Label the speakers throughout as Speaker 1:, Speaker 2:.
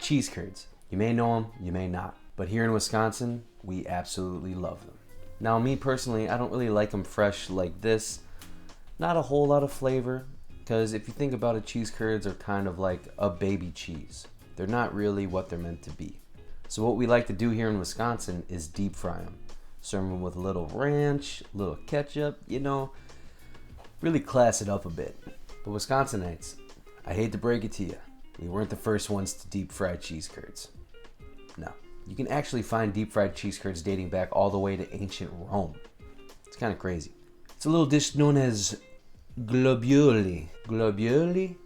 Speaker 1: cheese curds. You may know them, you may not. But here in Wisconsin, we absolutely love them. Now, me personally, I don't really like them fresh like this. Not a whole lot of flavor, because if you think about it, cheese curds are kind of like a baby cheese. They're not really what they're meant to be. So what we like to do here in Wisconsin is deep fry them. Serve them with a little ranch, a little ketchup, really class it up a bit. But Wisconsinites, I hate to break it to you, we weren't the first ones to deep fry cheese curds. No. You can actually find deep fried cheese curds dating back all the way to ancient Rome. It's kind of crazy. It's a little dish known as globuli. Globuli.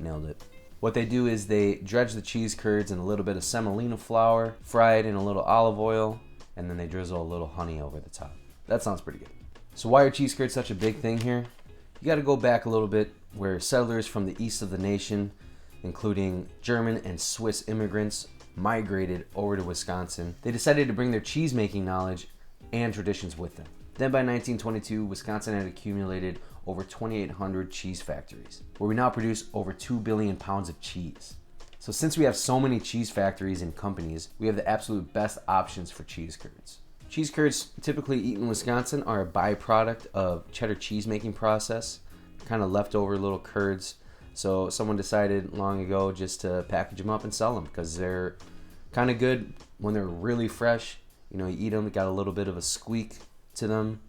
Speaker 1: Nailed it. What they do is they dredge the cheese curds in a little bit of semolina flour, fry it in a little olive oil, and then they drizzle a little honey over the top. That sounds pretty good. So why are cheese curds such a big thing here? You got to go back a little bit where settlers from the east of the nation, including German and Swiss immigrants, migrated over to Wisconsin. They decided to bring their cheese making knowledge and traditions with them. Then by 1922, Wisconsin had accumulated over 2,800 cheese factories, where we now produce over 2 billion pounds of cheese. So since we have so many cheese factories and companies, we have the absolute best options for cheese curds. Cheese curds typically eaten in Wisconsin are a byproduct of cheddar cheese making process, kind of leftover little curds. So someone decided long ago just to package them up and sell them because they're kind of good when they're really fresh. You eat them, got a little bit of a squeak to them,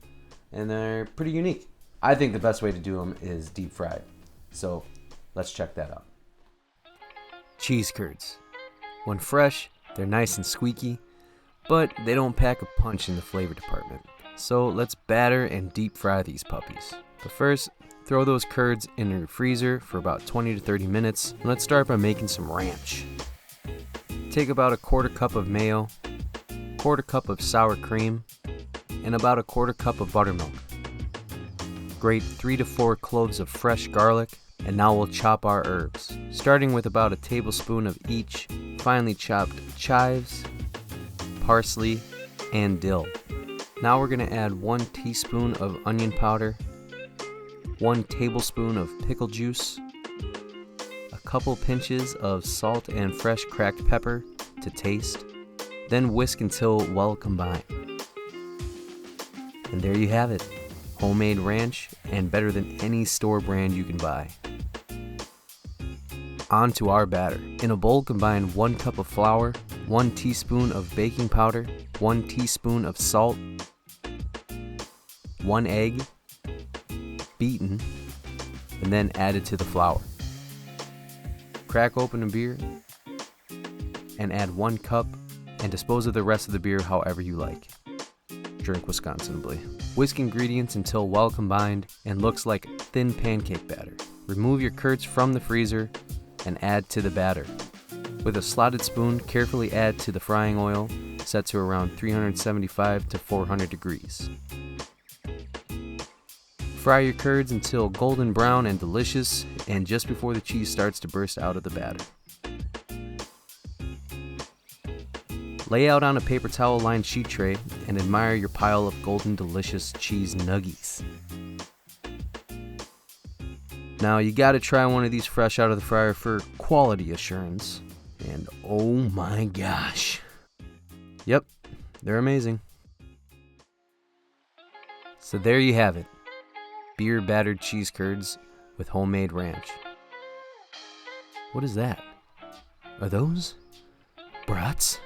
Speaker 1: and they're pretty unique. I think the best way to do them is deep fried. So let's check that out. Cheese curds. When fresh, they're nice and squeaky, but they don't pack a punch in the flavor department. So let's batter and deep fry these puppies. But first, throw those curds in your freezer for about 20 to 30 minutes, and let's start by making some ranch. Take about a quarter cup of mayo, quarter cup of sour cream, and about a quarter cup of buttermilk. Grate 3 to 4 cloves of fresh garlic, and now we'll chop our herbs, starting with about a tablespoon of each finely chopped chives, parsley, and dill. Now we're going to add 1 teaspoon of onion powder, 1 tablespoon of pickle juice, a couple pinches of salt and fresh cracked pepper to taste, then whisk until well combined. And there you have it, homemade ranch and better than any store brand you can buy. On to our batter. In a bowl, combine 1 cup of flour, 1 teaspoon of baking powder, 1 teaspoon of salt, 1 egg, beaten, and then added to the flour. Crack open a beer and add 1 cup and dispose of the rest of the beer however you like. Drink Wisconsinably. Whisk ingredients until well combined and looks like thin pancake batter. Remove your curds from the freezer and add to the batter. With a slotted spoon, carefully add to the frying oil, set to around 375 to 400 degrees. Fry your curds until golden brown and delicious, and just before the cheese starts to burst out of the batter. Lay out on a paper towel lined sheet tray and admire your pile of golden delicious cheese nuggies. Now you gotta try one of these fresh out of the fryer for quality assurance. And oh my gosh. Yep, they're amazing. So there you have it. Beer battered cheese curds with homemade ranch. What is that? Are those brats?